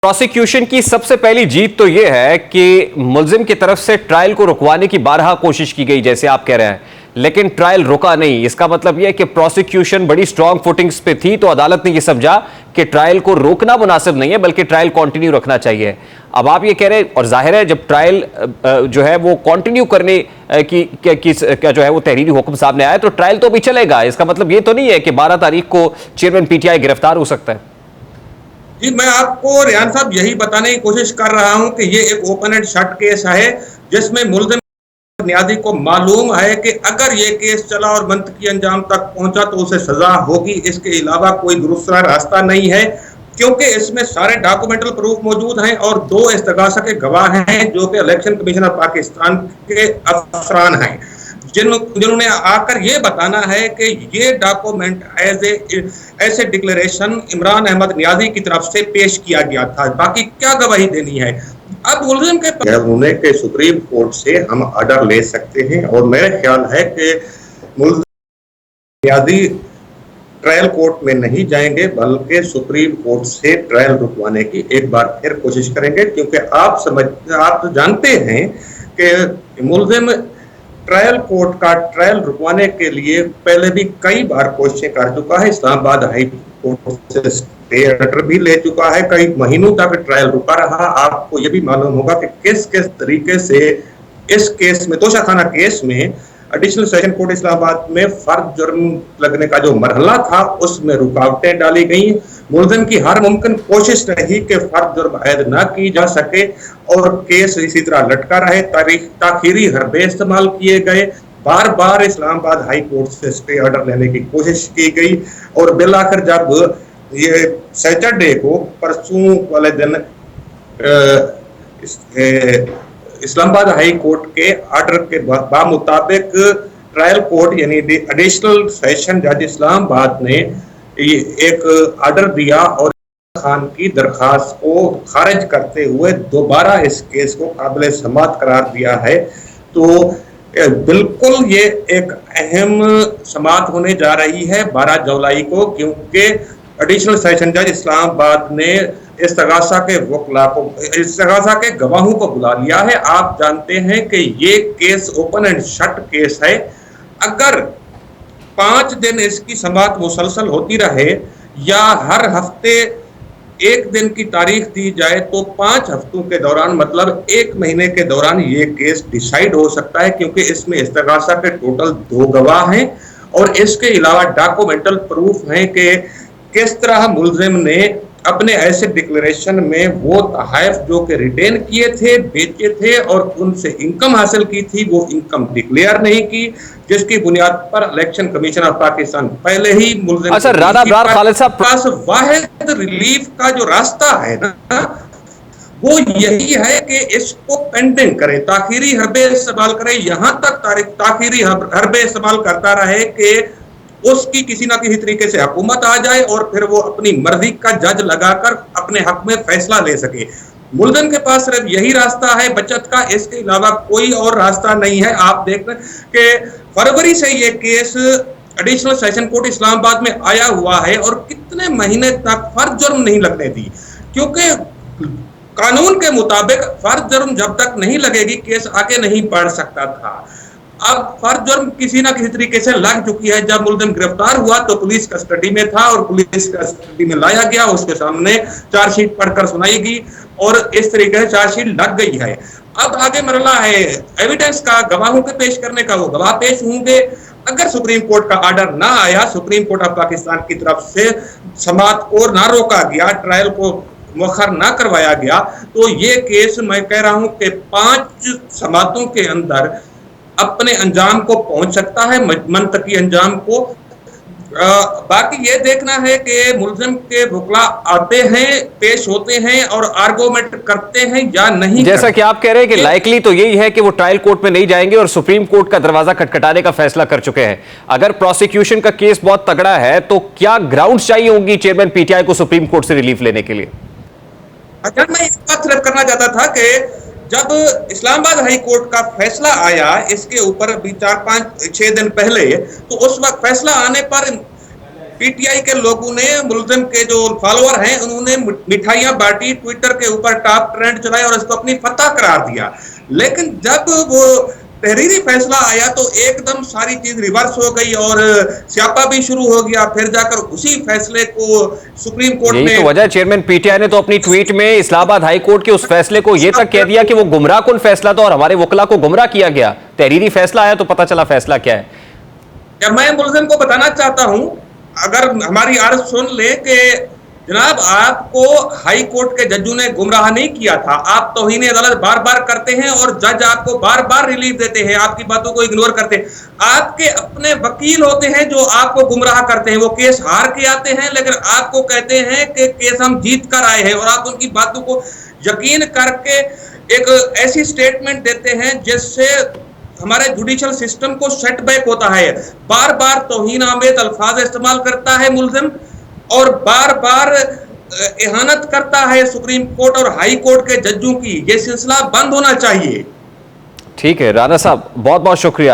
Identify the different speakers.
Speaker 1: Prosecution की सबसे पहली जीत तो यह है कि मुल्जिम की तरफ से ट्रायल को रुकवाने की बारहा कोशिश की गई, जैसे आप कह रहे हैं, लेकिन ट्रायल रुका नहीं। इसका मतलब यह है कि प्रोसिक्यूशन बड़ी स्ट्रांग फुटिंग्स पे थी, तो अदालत ने यह समझा कि ट्रायल को रोकना मुनासिब नहीं है, बल्कि ट्रायल कंटिन्यू रखना चाहिए। अब आप ये कह रहे हैं, और जाहिर है जब ट्रायल जो है वो कंटिन्यू करने की जो है वो तहरीरी हुक्म सामने आया, तो ट्रायल तो भी चलेगा। इसका मतलब ये तो नहीं है कि 12 तारीख को चेयरमैन पीटीआई गिरफ्तार हो सकता है।
Speaker 2: जी, मैं आपको रेहान साहब यही बताने की कोशिश कर रहा हूं कि ये एक ओपन एंड शट केस है, जिसमें मुल्जिम नियाजी को मालूम है कि अगर ये केस चला और मंतकी अंजाम तक पहुंचा तो उसे सजा होगी। इसके अलावा कोई दूसरा रास्ता नहीं है, क्योंकि इसमें सारे डॉक्यूमेंटल प्रूफ मौजूद हैं और 2 इस्तगासा के गवाह हैं जो कि इलेक्शन कमीशन ऑफ पाकिस्तान के अफसरान हैं, जिन्होंने आकर ये बताना है कि ये डॉक्यूमेंट ऐसे डिक्लेरेशन इमरान अहमद नियाजी की तरफ से पेश किया गया था। बाकी क्या गवाही देनी है? अब मुल्जिम के होने के सुप्रीम कोर्ट से हम ऑर्डर ले सकते हैं, और मेरा ख्याल है कि मुल्जिम नियाजी ट्रायल कोर्ट में नहीं जाएंगे, बल्कि सुप्रीम कोर्ट से ट्रायल रुकवाने की एक बार फिर कोशिश करेंगे, क्योंकि आप जानते हैं कि मुल्जिम ट्रायल कोर्ट का ट्रायल रुकवाने के लिए पहले भी कई बार कोशिशें कर चुका है। इस्लामाबाद हाई कोर्ट से स्टे ऑर्डर भी ले चुका है, कई महीनों तक ट्रायल रुका रहा। आपको यह भी मालूम होगा कि किस किस तरीके से इस केस में, तोशाखाना केस में, एडिशनल सेशन कोर्ट इस्लामाबाद में फर्द जुर्म लगने का जो मरहला था उसमें रुकावटें डाली गई। मुल्जिम की हर मुमकिन कोशिश रही कि फर्द जुर्म ऐद ना की जा सके और केस इसी तरह लटका रहे। ताखीरी हरबे इस्तेमाल किए गए, बार बार इस्लामाबाद हाई कोर्ट से स्टे ऑर्डर लेने की कोशिश की गई, और बिलाखिर जब ये सैटरडे को, परसों वाले दिन, इस्लामाबाद हाई कोर्ट के ऑर्डर के बामुताबिक ट्रायल कोर्ट यानी एडिशनल सेशन जज इस्लामाबाद ने एक ऑर्डर दिया और खान की दरखास्त को खारिज करते हुए दोबारा इस केस को काबिल समाअत करार दिया है। तो बिल्कुल ये एक अहम समाअत होने जा रही है 12 जुलाई को, क्योंकि एडिशनल सेशन जज इस्लामाबाद ने इस्तगासा के गवाहों को बुला लिया है। आप जानते हैं कि ये case open and shut case है। अगर 5 दिन इसकी समाअत मुसलसल होती रहे या हर हफ्ते 1 दिन की तारीख दी जाए, तो 5 हफ्तों के दौरान, मतलब 1 महीने के दौरान ये केस डिसाइड हो सकता है, क्योंकि इसमें इस्तगासा के टोटल 2 गवाह हैं और इसके अलावा डॉक्यूमेंटल प्रूफ हैं कि किस तरह मुल्जिम ने अपने ऐसे डिक्लेरेशन में वो तहाइफ जो कि रिटेन किए थे, बेचे थे और उनसे इनकम हासिल की थी, वो इनकम डिक्लेयर नहीं की, जिसकी बुनियाद पर इलेक्शन कमीशन ऑफ पाकिस्तान पहले ही मुल्जिम
Speaker 1: खालिद साहब,
Speaker 2: पास वाहिद रिलीफ का जो रास्ता है ना, वो यही है कि इसको पेंडिंग करें, ताखीरी हरबे इस्तेमाल करें, यहाँ तक ताखीरी हरबे इस्तेमाल करता रहे कि उसकी किसी ना किसी तरीके से हुकूमत आ जाए और फिर वो अपनी मर्जी का जज लगाकर अपने हक में फैसला ले सके। मुल्जिम के पास सिर्फ यही रास्ता है बचत का, इसके अलावा कोई और रास्ता नहीं है। आप देख रहे हैं कि फरवरी से ये case additional session court Islamabad में आया हुआ है और कितने महीने तक फर्द जुर्म नहीं लगने दी, क्योंकि कानून के मुताबिक फर्द जुर्म जब तक नहीं लगेगी केस आगे नहीं बढ़ सकता था। अब फर्द जुर्म किसी ना किसी तरीके से लग चुकी है। जब मुल्जिम गिरफ्तार हुआ तो पुलिस कस्टडी में था और पुलिस कस्टडी में लाया गया, उसके सामने चार्जशीट पढ़कर सुनाई गई और इस तरीके से चार्जशीट लग गई है। अब आगे मरला है एविडेंस का, गवाहों के पेश करने का। वो गवाह पेश होंगे। अगर सुप्रीम कोर्ट का ऑर्डर ना आया, सुप्रीम कोर्ट ऑफ पाकिस्तान की तरफ से समाअत को ना रोका गया, ट्रायल को मुअख्खर ना करवाया गया, तो ये केस मैं कह रहा हूं कि 5 समाअतों के अंदर अपने अंजाम को पहुंच सकता है, मंतकी अंजाम को। बाकी ये देखना है कि मुल्जिम के वकील आते हैं, पेश होते हैं और आर्गुमेंट करते हैं या नहीं।
Speaker 1: जैसा कि आप कह रहे हैं कि लाइकली तो यही है कि वो ट्रायल कोर्ट में नहीं जाएंगे और सुप्रीम कोर्ट का दरवाजा खटखटाने का फैसला कर चुके हैं। अगर प्रोसिक्यूशन का केस बहुत तगड़ा है तो क्या ग्राउंड्स चाहिए होंगी चेयरमैन पीटीआई को सुप्रीम कोर्ट से रिलीफ लेने के लिए?
Speaker 2: अच्छा, मैं इस बात सिर्फ करना चाहता था कि जब इस्लामाबाद हाई कोर्ट का फैसला आया इसके ऊपर भी 4-5-6 दिन पहले, तो उस वक्त फैसला आने पर पीटीआई के लोगों ने, मुल्जिम के जो फॉलोअर हैं, उन्होंने मिठाइयां बांटी, ट्विटर के ऊपर टॉप ट्रेंड चलाया और इसको अपनी फतह करार दिया। लेकिन जब वो तहरीरी फैसला आया तो एकदम सारी चीज रिवर्स हो गई और स्यापा भी शुरू हो गया। फिर जाकर उसी फैसले को सुप्रीम कोर्ट
Speaker 1: यही
Speaker 2: में,
Speaker 1: तो वजह, चेयरमैन, पीटीआई ने तो अपनी ट्वीट में इस्लामाबाद हाई कोर्ट के उस फैसले को यह तक कह दिया कि वो गुमराहकुन फैसला था और हमारे वकला को गुमराह किया गया। तहरीरी फैसला आया तो पता चला फैसला क्या है।
Speaker 2: मैं मुल्जिम को बताना चाहता हूं, अगर हमारी अर्ज सुन ले कि जनाब, आपको हाई कोर्ट के जजों ने गुमराह नहीं किया था। आप तौहीन अदालत बार बार करते हैं और जज आपको बार बार रिलीफ देते हैं, आपकी बातों को इग्नोर करते हैं। आपके अपने वकील होते हैं जो आपको गुमराह करते हैं। वो केस हार के आते हैं लेकिन आपको कहते हैं कि केस हम जीत कर आए हैं, और आप उनकी बातों को यकीन करके एक ऐसी स्टेटमेंट देते हैं जिससे हमारे जुडिशियल सिस्टम को सेटबैक होता है। बार बार तौहीन आमेज अल्फाज इस्तेमाल करता है मुल्जिम, और बार बार इहानत करता है सुप्रीम कोर्ट और हाई कोर्ट के जजों की। ये सिलसिला बंद होना चाहिए।
Speaker 1: ठीक है राणा साहब, बहुत बहुत शुक्रिया।